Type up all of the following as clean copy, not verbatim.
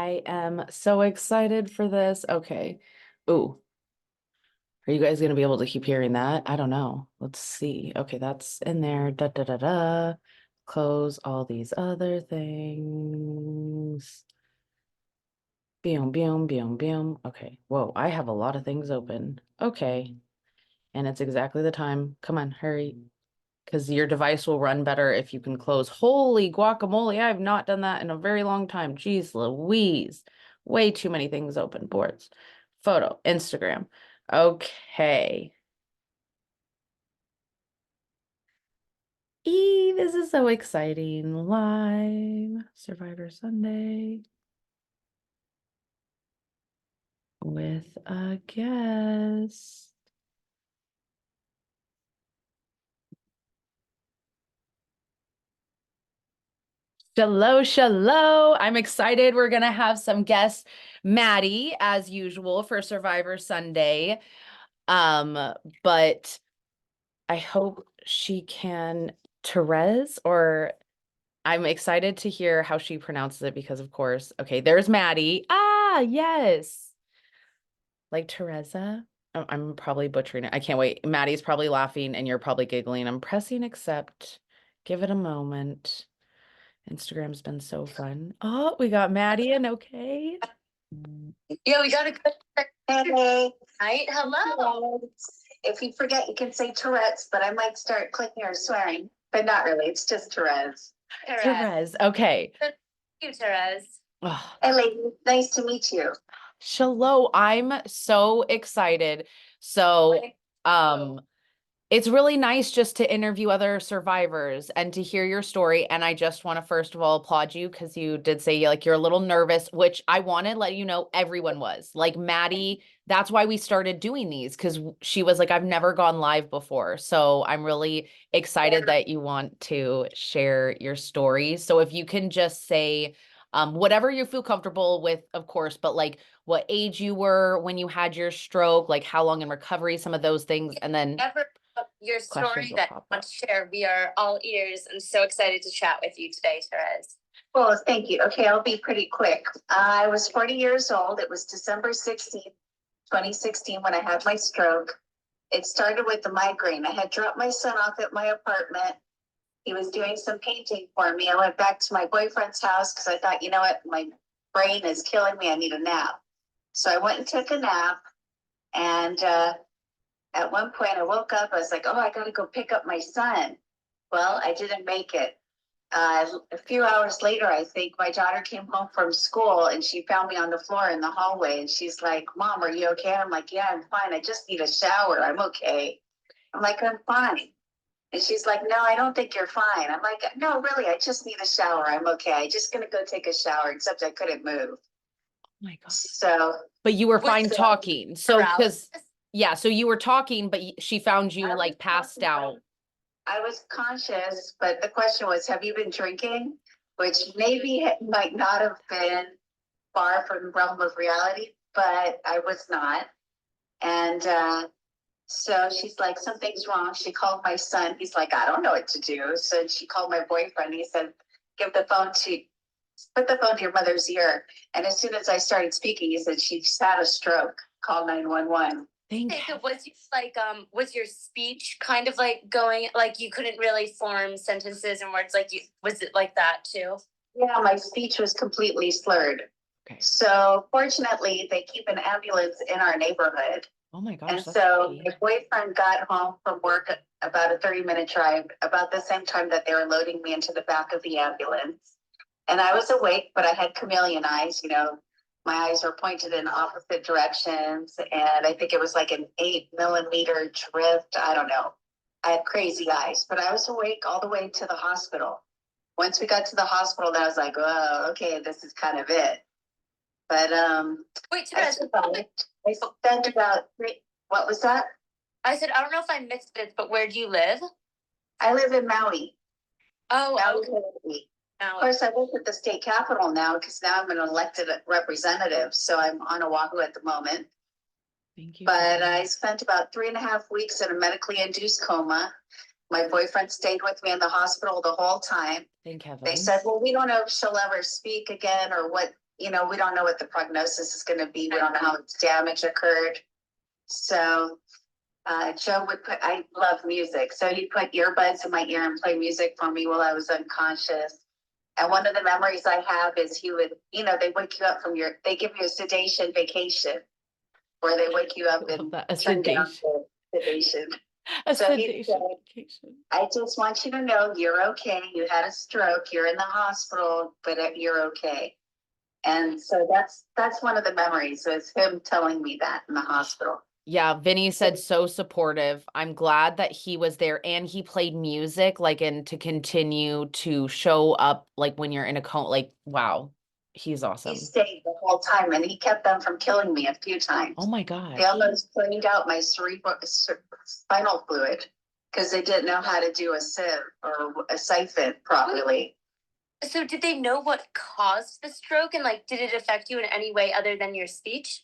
I am so excited for this. Okay. Ooh, are you guys gonna be able to keep hearing that? I don't know. Let's see. Okay, that's in there. Da da da da. Close all these other things. Boom, boom, boom, boom. Okay. Whoa, I have a lot of things open. Okay. And it's exactly the time. Come on, hurry. Because your device will run better if you can close. Holy guacamole, I have not done that in a very long time. Jeez Louise. Way too many things open. Boards, photo, Instagram. Okay. This is so exciting. Live Survivor Sunday with a guest. Shalom, shalom. I'm excited. We're going to have some guests. Maddie, as usual, for Survivor Sunday. But I hope she can, Terez, or I'm excited to hear how she pronounces it because, of course, okay, there's Maddie. Ah, yes. Like Teresa. I'm probably butchering it. I can't wait. Maddie's probably laughing and you're probably giggling. I'm pressing accept. Give it a moment. Instagram's been so fun. Oh, we got Maddie and okay. Yeah, we got a good hey. Hi, hello. If you forget, you can say Tourette's, but I might start clicking or swearing, but not really. It's just Terez. Terez. Okay. Thank you, Terez. Oh. Hey, lady. Nice to meet you. Shalom. I'm so excited. So, it's really nice just to interview other survivors and to hear your story. And I just want to first of all applaud you because you did say like you're a little nervous, which I want to let you know everyone was. Like Maddie, that's why we started doing these because she was like, I've never gone live before. So I'm really excited that you want to share your story. So if you can just say whatever you feel comfortable with, of course, but like what age you were when you had your stroke, like how long in recovery, some of those things, and then your story that you want to share. We are all ears and so excited to chat with you today, Terez. Well, thank you. Okay, I'll be pretty quick. I was 40 years old. It was December 16th, 2016 when I had my stroke. It started with the migraine. I had dropped my son off at my apartment. He was doing some painting for me. I went back to my boyfriend's house because I thought, you know what, my brain is killing me. I need a nap. So I went and took a nap. And at one point I woke up, I was like, oh, I got to go pick up my son. Well, I didn't make it. A few hours later, I think my daughter came home from school and she found me on the floor in the hallway. And she's like, Mom, are you okay? I'm like, yeah, I'm fine. I just need a shower. I'm okay. I'm like, I'm fine. And she's like, no, I don't think you're fine. I'm like, no, really, I just need a shower. I'm okay. I'm just going to go take a shower, except I couldn't move. Oh my God. So, but you were fine talking. So, because, yeah, so you were talking, but she found you like passed out. I was conscious, but the question was, have you been drinking? Which maybe it might not have been far from the realm of reality, but I was not. And so she's like, something's wrong. She called my son. He's like, I don't know what to do. So she called my boyfriend. He said, put the phone to your mother's ear. And as soon as I started speaking, he said, she's had a stroke. Call 911. Was your speech kind of like going, like you couldn't really form sentences and words was it like that too? Yeah, my speech was completely slurred. Okay. So fortunately, they keep an ambulance in our neighborhood. Oh my gosh. And so my boyfriend got home from work about a 30-minute drive, about the same time that they were loading me into the back of the ambulance. And I was awake, but I had chameleon eyes, my eyes were pointed in opposite directions. And I think it was like an 8-millimeter drift. I don't know. I had crazy eyes, but I was awake all the way to the hospital. Once we got to the hospital, then I was like, oh, okay, this is kind of it. But wait, I spent about what was that? I said, I don't know if I missed it, but where do you live? I live in Maui. Oh, Maui. Okay. Of course, I work at the state capitol now because now I'm an elected representative. So I'm on Oahu at the moment. Thank you. But I spent about 3.5 weeks in a medically induced coma. My boyfriend stayed with me in the hospital the whole time. Thank heaven. They said, well, we don't know if she'll ever speak again or what you know, we don't know what the prognosis is going to be. We don't know how much damage occurred. So Joe would put, I love music. So he'd put earbuds in my ear and play music for me while I was unconscious. And one of the memories I have is he would, you know, they wake you up from they give you a sedation vacation where they wake you up and turn down the sedation. A So sedation vacation. I just want you to know you're okay. You had a stroke. You're in the hospital, but you're okay. And so that's one of the memories, is him telling me that in the hospital. Yeah, Vinny said so supportive. I'm glad that he was there and he played music, like, and to continue to show up, like, when you're in a coma, like, wow, he's awesome. He stayed the whole time and he kept them from killing me a few times. Oh my God. They almost cleaned out my spinal fluid because they didn't know how to do a sieve or a siphon properly. So did they know what caused the stroke, and like, did it affect you in any way other than your speech?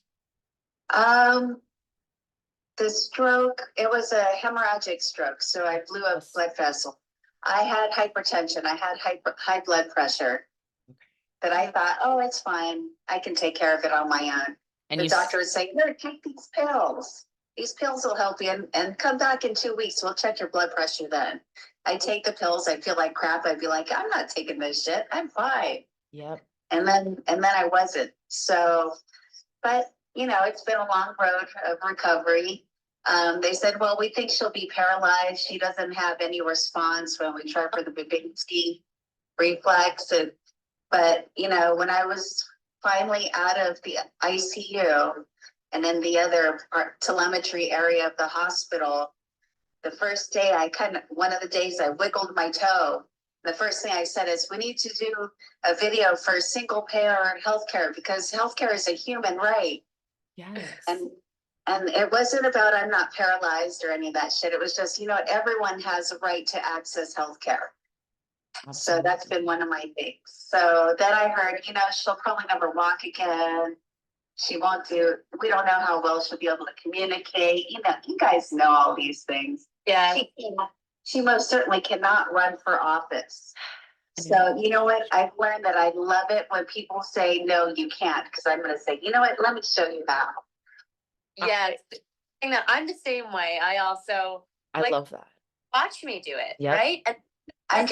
The stroke, it was a hemorrhagic stroke. So I blew a blood vessel. I had hypertension. I had high blood pressure. But I thought, oh, it's fine. I can take care of it on my own. And the doctor would say, no, take these pills. These pills will help you, and come back in 2 weeks. We'll check your blood pressure then. I take the pills. I feel like crap. I'd be like, I'm not taking this shit. I'm fine. Yep. And then I wasn't. So, but you know, it's been a long road of recovery. They said, well, we think she'll be paralyzed. She doesn't have any response when we try for the Babinski reflex. But, you know, when I was finally out of the ICU and in the other telemetry area of the hospital, the first day one of the days I wiggled my toe. The first thing I said is, we need to do a video for single payer healthcare, because healthcare is a human right. Yes. And it wasn't about I'm not paralyzed or any of that shit. It was just, you know, everyone has a right to access healthcare. So that's been one of my things. So then I heard, you know, she'll probably never walk again. We don't know how well she'll be able to communicate. You know, you guys know all these things. Yeah. She most certainly cannot run for office. So you know what? I've learned that I love it when people say, no, you can't. Because I'm going to say, you know what? Let me show you how. Yes. I'm the same way. I love that. Watch me do it. Yep. Right. And I'm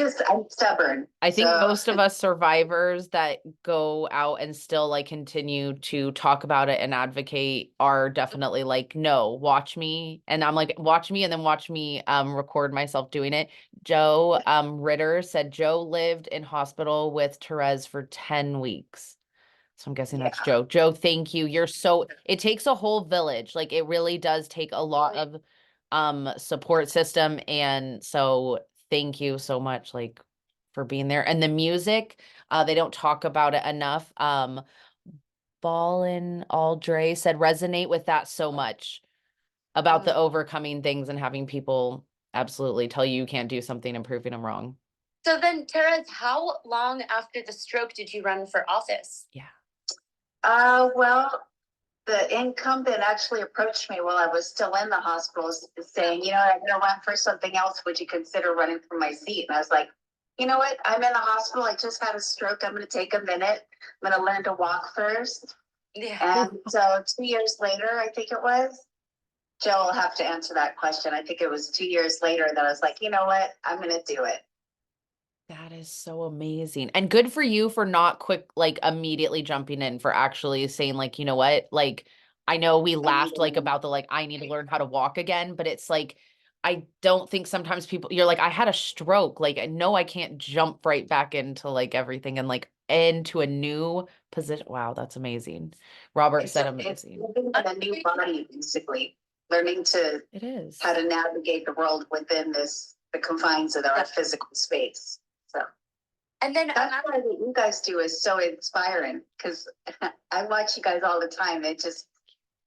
stubborn. I think most of us survivors that go out and still like continue to talk about it and advocate are definitely like, no, watch me. And I'm like, watch me, and then watch me record myself doing it. Joe Ritter said Joe lived in hospital with Terez for 10 weeks. So I'm guessing that's Joe. Joe, thank you. It takes a whole village. Like, it really does take a lot of support system. And so thank you so much, like, for being there. And the music, they don't talk about it enough. Ballin Aldre said resonate with that so much about the overcoming things and having people absolutely tell you can't do something and proving them wrong. So then, Terez, how long after the stroke did you run for office? Yeah. Well, the incumbent actually approached me while I was still in the hospital, saying, you know, I'm going to run for something else. Would you consider running for my seat? And I was like, you know what? I'm in the hospital. I just had a stroke. I'm going to take a minute. I'm going to learn to walk first. Yeah. And so 2 years later, I think it was, Joe will have to answer that question. I think it was 2 years later that I was like, you know what? I'm going to do it. That is so amazing. And good for you for not immediately jumping in, for actually saying like, you know what, like, I know we laughed like about the, like, I need to learn how to walk again, but it's like, I don't think sometimes you're like, I had a stroke. Like, I know I can't jump right back into like everything and like into a new position. Wow. That's amazing. Robert said amazing. It's living in a new body, basically learning how to navigate the world within the confines of our physical space. So, and then that's why what you guys do is so inspiring, because I watch you guys all the time. It just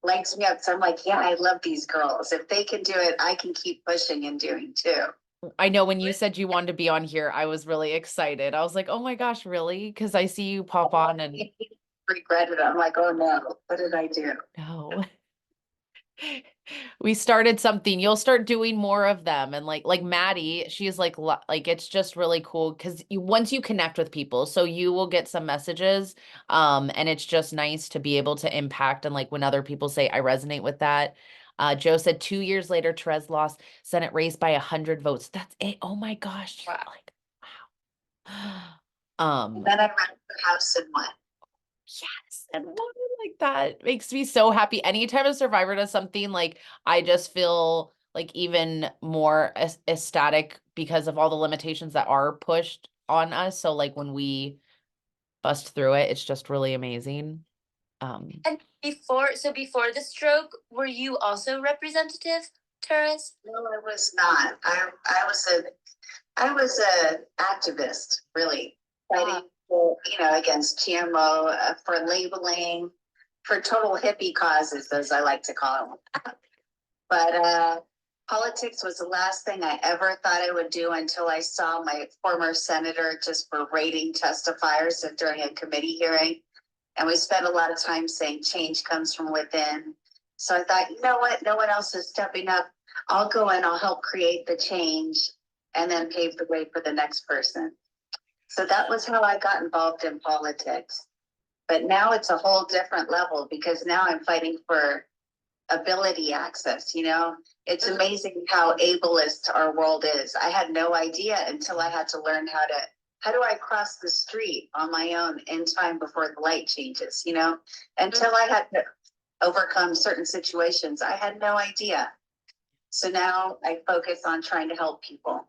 lights me up. So I'm like, yeah, I love these girls. If they can do it, I can keep pushing and doing too. I know when you said you wanted to be on here, I was really excited. I was like, oh my gosh, really? Because I see you pop on and regretted it. I'm like, oh no, what did I do? No. We started something. You'll start doing more of them. And like Maddie, she's like it's just really cool because once you connect with people, so you will get some messages. And it's just nice to be able to impact. And like when other people say, I resonate with that. Joe said 2 years later, Terez lost Senate race by 100 votes. That's it. Oh my gosh. Wow. Like, wow. Then I ran for House and won. Yes, and woman like that makes me so happy. Anytime a survivor does something, like I just feel like even more ecstatic because of all the limitations that are pushed on us. So like when we bust through it, it's just really amazing. And before the stroke, were you also representative, Terez? No, I was not. I was a activist, really, fighting for, against GMO, for labeling, for total hippie causes, as I like to call them. But politics was the last thing I ever thought I would do until I saw my former senator just berating testifiers during a committee hearing. And we spent a lot of time saying change comes from within. So I thought, you know what? No one else is stepping up. I'll go and I'll help create the change and then pave the way for the next person. So that was how I got involved in politics. But now it's a whole different level because now I'm fighting for ability access. It's amazing how ableist our world is. I had no idea until I had to learn how do I cross the street on my own in time before the light changes, until I had to overcome certain situations. I had no idea. So now I focus on trying to help people.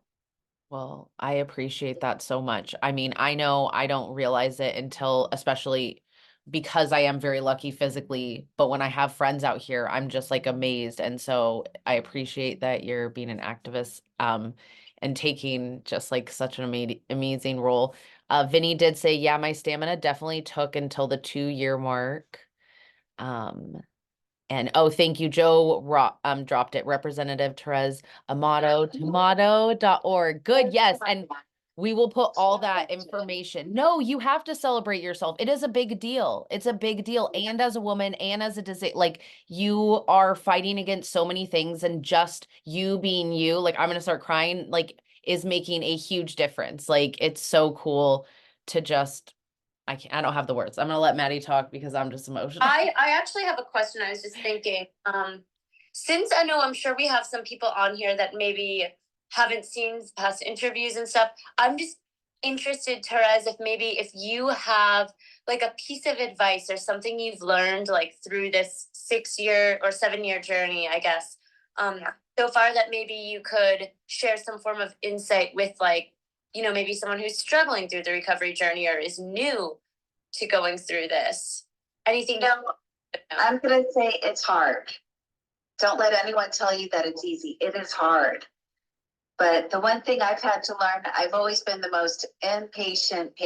Well, I appreciate that so much. I mean, I know I don't realize it until, especially because I am very lucky physically, but when I have friends out here, I'm just like amazed. And so I appreciate that you're being an activist, and taking just like such an amazing role. Vinny did say, yeah, my stamina definitely took until the 2-year mark. And oh, thank you, Joe dropped it. Representative Terez Amato, tomato.org. Good, yes. And we will put all that information. No, you have to celebrate yourself. It is a big deal. It's a big deal. And as a woman and as a like you are fighting against so many things, and just you being you, like I'm gonna start crying, like is making a huge difference. Like it's so cool to just I don't have the words. I'm gonna let Maddie talk because I'm just emotional. I actually have a question. I was just thinking, since I know I'm sure we have some people on here that maybe haven't seen past interviews and stuff, I'm just interested, Terez, if you have like a piece of advice or something you've learned like through this 6-year or 7-year journey, I guess, so far that maybe you could share some form of insight with like, maybe someone who's struggling through the recovery journey or is new to going through this. Anything? I'm going to say it's hard. Don't let anyone tell you that it's easy. It is hard. But the one thing I've had to learn, I've always been the most impatient.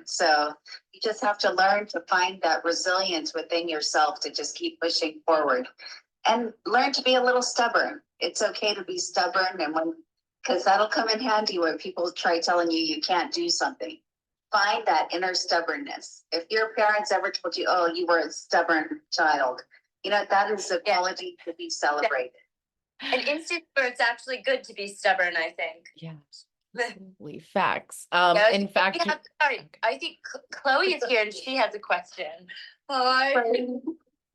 So you just have to learn to find that resilience within yourself to just keep pushing forward and learn to be a little stubborn. It's okay to be stubborn, and because that'll come in handy when people try telling you can't do something. Find that inner stubbornness. If your parents ever told you, oh, you were a stubborn child, that is a quality to be celebrated. An instance where it's actually good to be stubborn, I think. Yeah, absolutely. Facts. Yeah, in fact, I think Chloe is here and she has a question. Hi.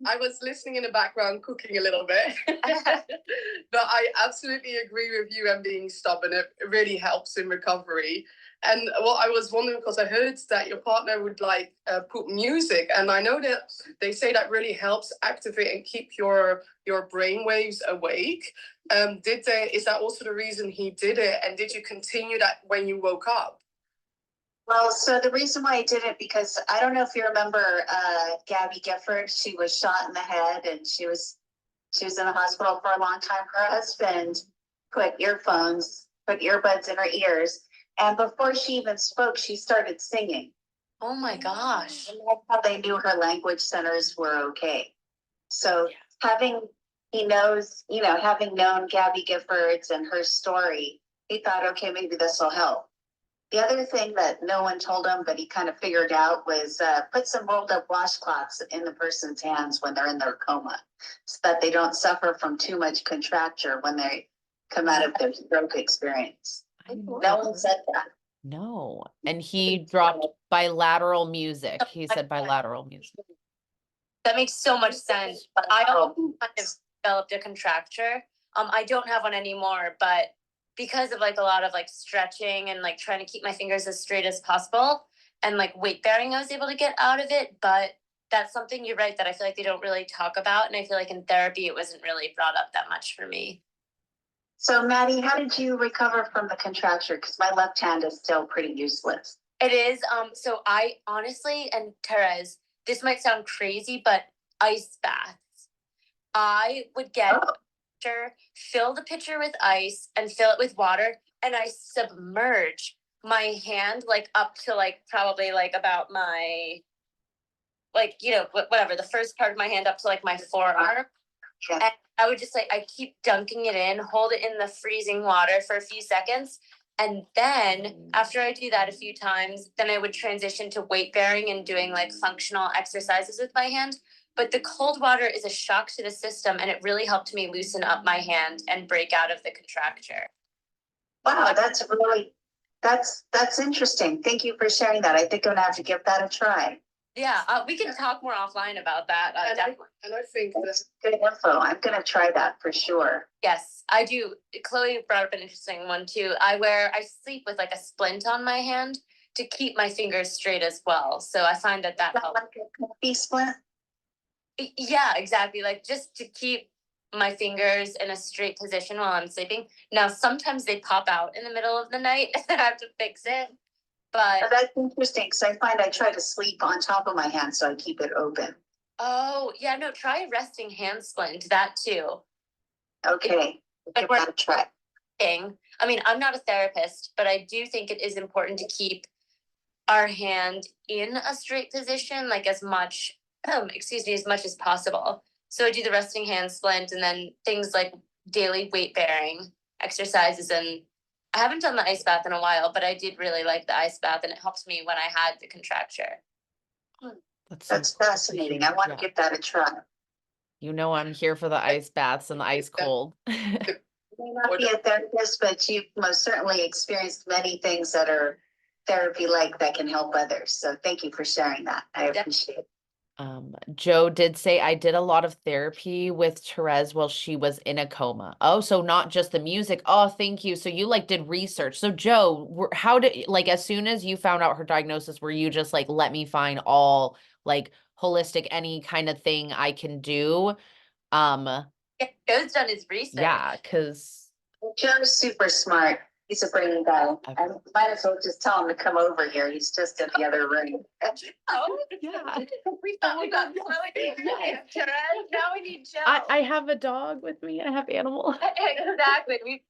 I was listening in the background, cooking a little bit. But I absolutely agree with you and being stubborn. It really helps in recovery. And what I was wondering, because I heard that your partner would put music, and I know that they say that really helps activate and keep your brain waves awake. Is that also the reason he did it? And did you continue that when you woke up? Well, so the reason why I did it, because I don't know if you remember Gabby Gifford. She was shot in the head, and she was in the hospital for a long time. Her husband put earbuds in her ears, and before she even spoke, she started singing. Oh my gosh! And that's how they knew her language centers were okay. So having known Gabby Giffords and her story, he thought, okay, maybe this will help. The other thing that no one told him, but he kind of figured out, was put some rolled up washcloths in the person's hands when they're in their coma, so that they don't suffer from too much contracture when they come out of their stroke experience. No one said that. No. And he dropped bilateral music. He said bilateral music. That makes so much sense. I also kind of developed a contracture. I don't have one anymore, but because of like a lot of like stretching and like trying to keep my fingers as straight as possible and like weight bearing, I was able to get out of it. But that's something, you're right, that I feel like they don't really talk about. And I feel like in therapy, it wasn't really brought up that much for me. So Maddie, how did you recover from the contracture? Because my left hand is still pretty useless. It is. So I honestly, and Terez, this might sound crazy, but ice baths. I would get fill the pitcher with ice and fill it with water, and I submerge my hand like up to like probably like about my, like, you know, whatever, the first part of my hand up to like my forearm. Yeah. And I would just like, I keep dunking it in, hold it in the freezing water for a few seconds. And then after I do that a few times, then I would transition to weight bearing and doing like functional exercises with my hand. But the cold water is a shock to the system, and it really helped me loosen up my hand and break out of the contracture. Wow, that's interesting. Thank you for sharing that. I think I'm gonna have to give that a try. Yeah, we can talk more offline about that. Definitely. And I think That's good info. I'm gonna try that for sure. Yes, I do. Chloe brought up an interesting one too. I sleep with like a splint on my hand to keep my fingers straight as well. So I find that helps. Like a comfy splint? Yeah, exactly. Like just to keep my fingers in a straight position while I'm sleeping. Now, sometimes they pop out in the middle of the night and I have to fix it. But That's interesting, because I find I try to sleep on top of my hand, so I keep it open. oh, yeah, no, try a resting hand splint, that too. Okay, give that a try. I mean, I'm not a therapist, but I do think it is important to keep our hand in a straight position, like as much as much as possible. So I do the resting hand splint, and then things like daily weight bearing exercises. And I haven't done the ice bath in a while, but I did really like the ice bath, and it helped me when I had the contracture. That's fascinating. I want to give that a try. You know, I'm here for the ice baths and the ice cold. You may not be a therapist, but you've most certainly experienced many things that are therapy-like that can help others. So thank you for sharing that. I appreciate it. Joe did say, I did a lot of therapy with Terez while she was in a coma. Oh, so not just the music. Oh, thank you. So you like did research. So Joe, how did, like, as soon as you found out her diagnosis, were you just like, let me find all like holistic, any kind of thing I can do? Yeah, Joe's done his research. Yeah, because Joe's super smart. He's a brainy guy. I might as well just tell him to come over here. He's just in the other room. Oh, yeah. We thought we got Chloe. Terez. Now we need Joe. I have a dog with me. I have animals. Exactly.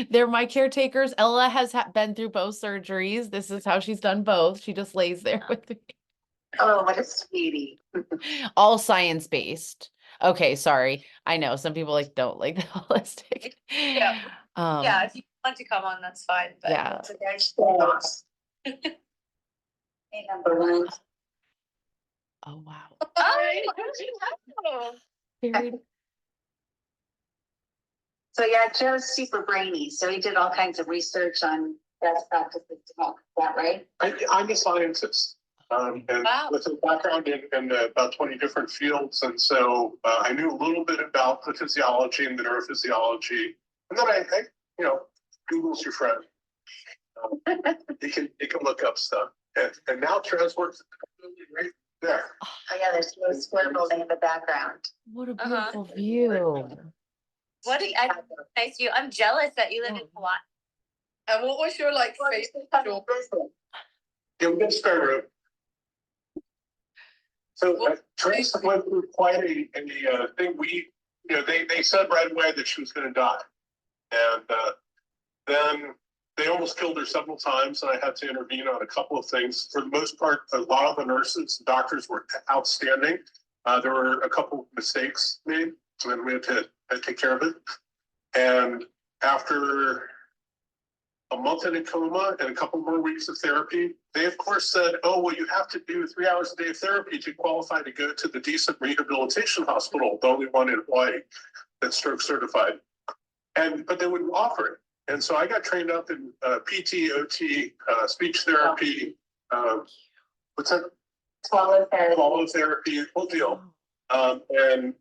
They're my caretakers. Ella has been through both surgeries. This is how she's done both. She just lays there with me. Oh, what a sweetie. All science-based. Okay, sorry. I know some people like don't like the holistic. Yeah. Yeah, if you want to come on, that's fine. But yeah. Hey, number one. Oh wow. Oh, Very. So yeah, Joe's super brainy. So he did all kinds of research on best practices to help. Is that right? I'm a scientist. And wow. with a background in about 20 different fields. And so I knew a little bit about the physiology and the neurophysiology. And then I you know, Google's your friend. You can look up stuff. And now Terez works right there. Oh yeah, there's no square building in the background. What a beautiful view. What a nice view. I'm jealous that you live in Hawaii. And what was your like favorite job? Yeah, we got spare room. So Terez went through quite a thing. They said right away that she was going to die, and then they almost killed her several times, and I had to intervene on a couple of things. For the most part, a lot of the nurses, doctors were outstanding. There were a couple of mistakes made, and we had to take care of it. And after a month in a coma and a couple more weeks of therapy. They of course said, oh, well, you have to do 3 hours a day of therapy to qualify to go to the decent rehabilitation hospital, the only one in Hawaii that's stroke certified. But they wouldn't offer it. And so I got trained up in PT, OT, speech therapy, what's that? Swallow therapy. Swallow therapy, whole deal. And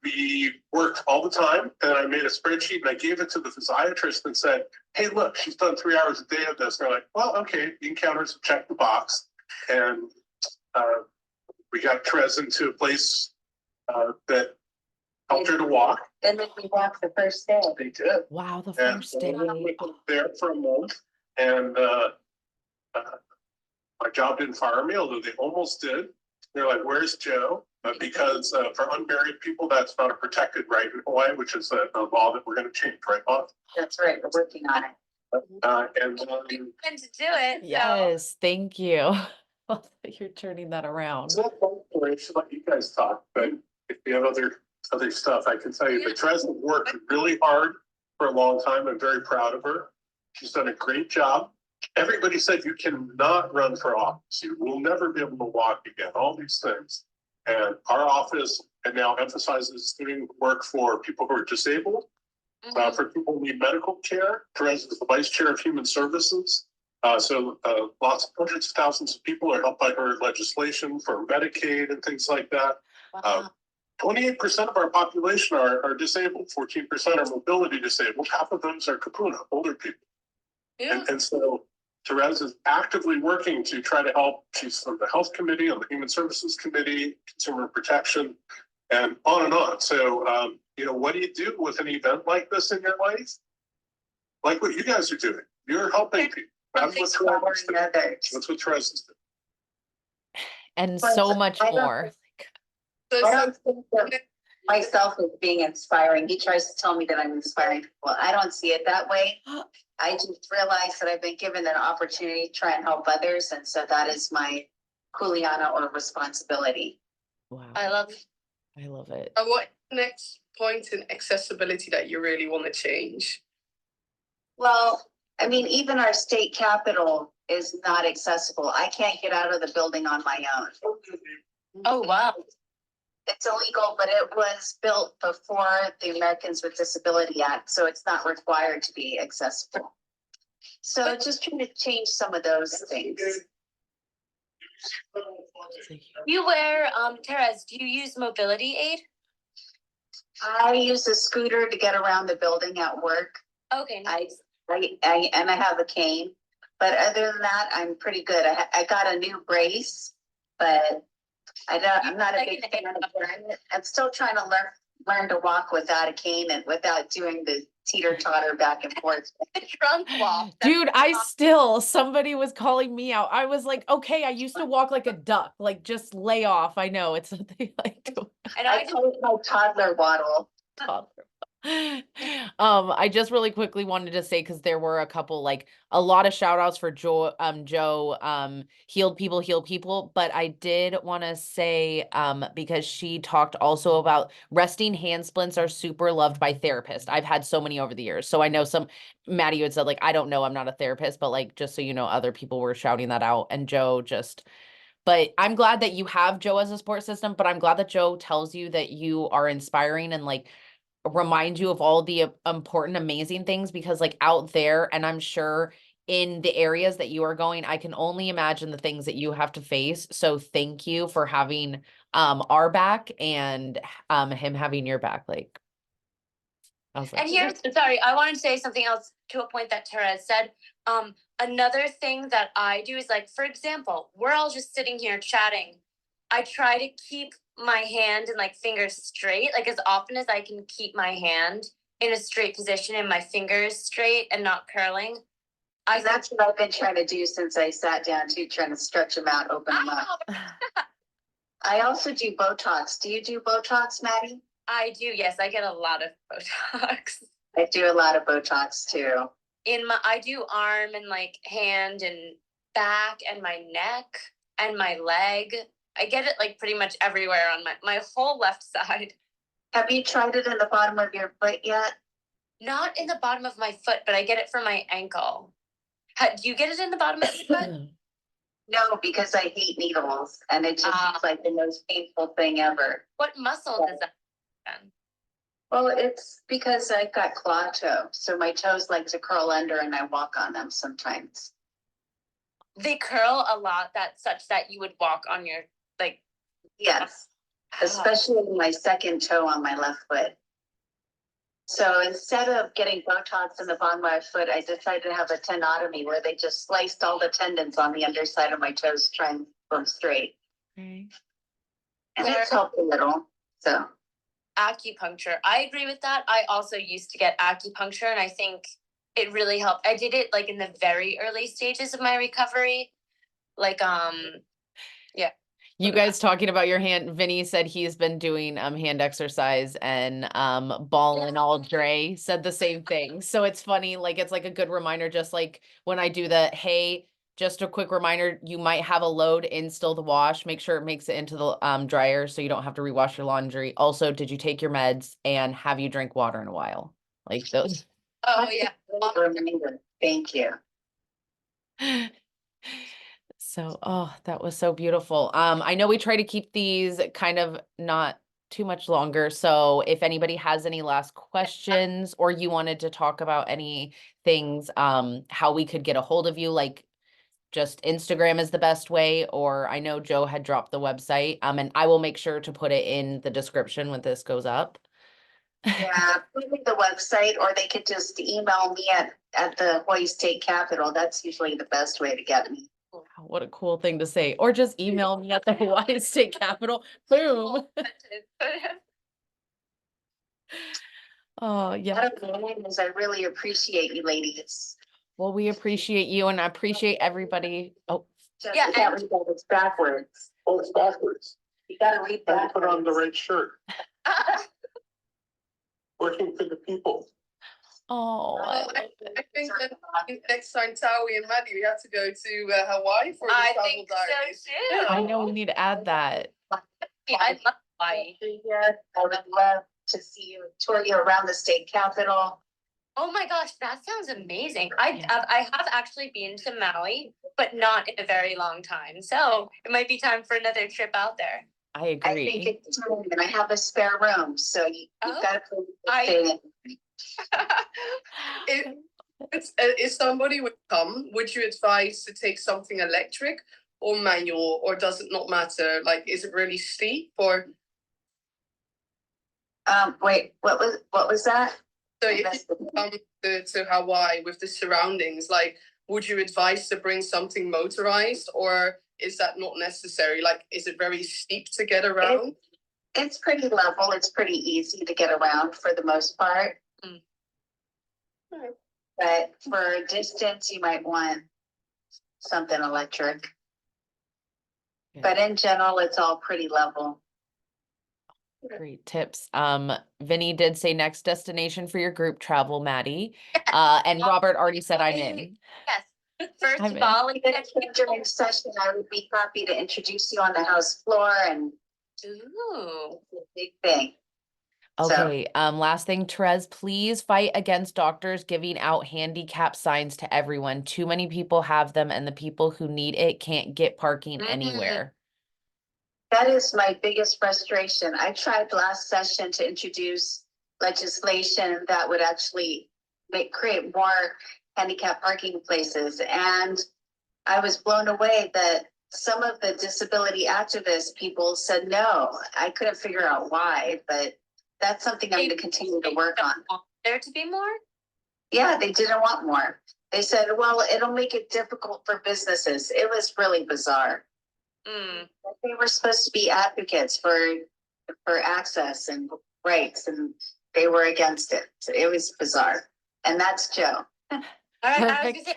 we worked all the time, and I made a spreadsheet and I gave it to the physiatrist and said, hey, look, she's done 3 hours a day of this. And they're like, well, okay, encounters, check the box. And we got Terez into a place that helped her to walk. And then we walked the first day. They did. Wow, the And first day. we were there for a month, and my job didn't fire me, although they almost did. They're like, where's Joe? Because for unmarried people, that's not a protected right in Hawaii, which is a law that we're going to change, right, Bob? That's right, we're working on it. And And to do it. So. Yes, thank you. You're turning that around. it's not fun for it. I should let you guys talk, but if you have other stuff, I can tell you. But Terez has worked really hard for a long time. I'm very proud of her. She's done a great job. Everybody said you cannot run for office. You will never be able to walk again. All these things. And our office and now emphasizes doing work for people who are disabled, for people who need medical care. Terez is the vice chair of human services. So lots of hundreds of thousands of people are helped by her legislation for Medicaid and things like that. Wow. 28% of our population are disabled, 14% are mobility disabled. Half of those are kapuna, older people. Yeah. And so Terez is actively working to try to help. She's from the health committee, on the human services committee, consumer protection, and on and on. So, what do you do with an event like this in your life? Like what you guys are doing. You're helping people. That's what Terez is doing. That's what Terez is doing. And But so much I don't- more. I don't think that myself as being inspiring. He tries to tell me that I'm inspiring people. I don't see it that way. I just realized that I've been given an opportunity to try and help others, and so that is my kuleana or responsibility. Wow, I love it. And what next point in accessibility that you really want to change? Well, I mean, even our state capitol is not accessible. I can't get out of the building on my own. Oh wow. It's illegal, but it was built before the Americans with Disability Act, so it's not required to be accessible. So just trying to change some of those things. You wear Terez, do you use mobility aid? I use a scooter to get around the building at work. Okay, nice. And I have a cane, but other than that, I'm pretty good. I got a new brace, but I'm not a big fan of wearing it. I'm still trying to learn to walk without a cane and without doing the teeter-totter back and forth. Trunk walk. Dude, somebody was calling me out. I was like, okay, I used to walk like a duck, like just lay off. I know it's something like And I call it my toddler waddle. toddler. I just really quickly wanted to say, because there were a lot of shout outs for Joe, healed people, but I did want to say, because she talked also about resting hand splints are super loved by therapists. I've had so many over the years. So I know Maddie had said, I don't know, I'm not a therapist, but just so you know, other people were shouting that out, and Joe but I'm glad that you have Joe as a support system, but I'm glad that Joe tells you that you are inspiring and remind you of all the important, amazing things, because out there, and I'm sure in the areas that you are going, I can only imagine the things that you have to face. So thank you for having our back and him having your back. And here's, sorry, I want to say something else to a point that Terez said. Another thing that I do is for example, we're all just sitting here chatting. I try to keep my hand and fingers straight, as often as I can keep my hand in a straight position and my fingers straight and not curling. That's what I've been trying to do since I sat down too, trying to stretch them out, open them up. I also do Botox. Do you do Botox, Maddie? I do, yes. I get a lot of Botox. I do a lot of Botox too. I do arm and hand and back and my neck and my leg. I get it pretty much everywhere on my whole left side. Have you tried it in the bottom of your foot yet? Not in the bottom of my foot, but I get it for my ankle. Do you get it in the bottom of the foot? No, because I hate needles and it just seems like the most painful thing ever. What muscle does that then? Well, it's because I've got claw toe, so my toes like to curl under and I walk on them sometimes. They curl a lot such that you would walk on your like. Yes, especially my second toe on my left foot. So instead of getting Botox in the bottom of my foot, I decided to have a tenotomy where they just sliced all the tendons on the underside of my toes, trying to keep them straight. Okay. And it's helped a little. So Acupuncture. I agree with that. I also used to get acupuncture and I think it really helped. I did it like in the very early stages of my recovery. Like, yeah. You guys talking about your hand, Vinny said he's been doing hand exercise, and Ballin' All Dre said the same thing. So it's funny, like it's like a good reminder, just like when I do the, hey, just a quick reminder, you might have a load in still to wash. Make sure it makes it into the dryer so you don't have to rewash your laundry. Also, did you take your meds, and have you drank water in a while? Like those. Oh yeah. Thank you. So, oh, that was so beautiful. I know we try to keep these kind of not too much longer. So if anybody has any last questions, or you wanted to talk about any things, how we could get a hold of you, like just Instagram is the best way, or I know Joe had dropped the website, and I will make sure to put it in the description when this goes up. Yeah, maybe the website, or they could just email me at the Hawaii State Capitol. That's usually the best way to get me. Wow, what a cool thing to say. Or just email me at the Hawaii State Capitol. Boom. Oh, yeah. I really appreciate you ladies. Well, we appreciate you, and I appreciate everybody. Oh, Yeah, You can't read that, it's backwards. Oh, it's backwards. You gotta read I that. put on the right shirt. Working for the people. oh, I Well, love I it. think that next time Tawnie and Maddie, we have to go to Hawaii for the I travel think diaries. so too. I know we need to add that. Yeah, I love Hawaii. I would love to see you, tour you around the state capitol. Oh my gosh, that sounds amazing. Yeah. I have actually been to Maui, but not in a very long time. So it might be time for another trip out there. I I think agree. it's time, and I have a spare room, so you've Oh, got to stay in. If somebody would come, would you advise to take something electric or manual, or does it not matter? Like, is it really steep or? Wait, what was that? So if you come to Hawaii with the surroundings, like, would you advise to bring something motorized, or is that not necessary? Like, is it very steep to get around? It's pretty level. It's pretty easy to get around for the most part. Mm. But for distance, you might want something electric. Yeah. But in general, it's all pretty level. Great tips. Vinny did say next destination for your group travel, Maddie. And Robert already said I'm in. Yes. First I'm in. Bali. During session, I would be happy to introduce you on the house floor, and Ooh. it's a big thing. Okay, last thing, Terez, please fight against doctors giving out handicap signs to everyone. Too many people have them, and the people who need it can't get parking anywhere. That is my biggest frustration. I tried last session to introduce legislation that would actually create more handicap parking places. And I was blown away that some of the disability activist people said no. I couldn't figure out why, but that's something I'm going to continue to work on. There to be more? Yeah, they didn't want more. They said, well, it'll make it difficult for businesses. It was really bizarre. Mm. They were supposed to be advocates for access and rights, and they were against it. So it was bizarre. And that's Joe. All right, I was Perfect. gonna say,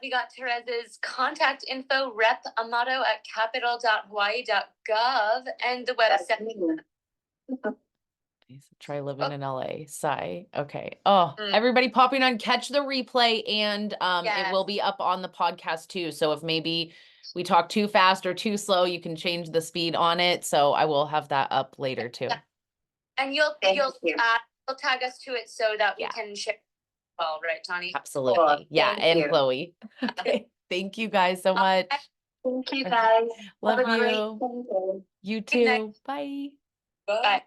we got Terez's contact info, rep Amato at capital.hawaii.gov, and the website. Try living in LA. Sigh. Okay. Oh, Mm. everybody popping on, catch the replay, and it Yes. will be up on the podcast too. So if maybe we talk too fast or too slow, you can change the speed on it. So I will have that up later too. Yeah. And you'll Thank you. tag us to it so that we Yeah. can share well, right, Tawnie? Absolutely. Yeah, thank and you. Chloe. Okay. Thank you guys so much. Thank you, guys. Love Have a great you. day. You Good night. too. Bye. Bye.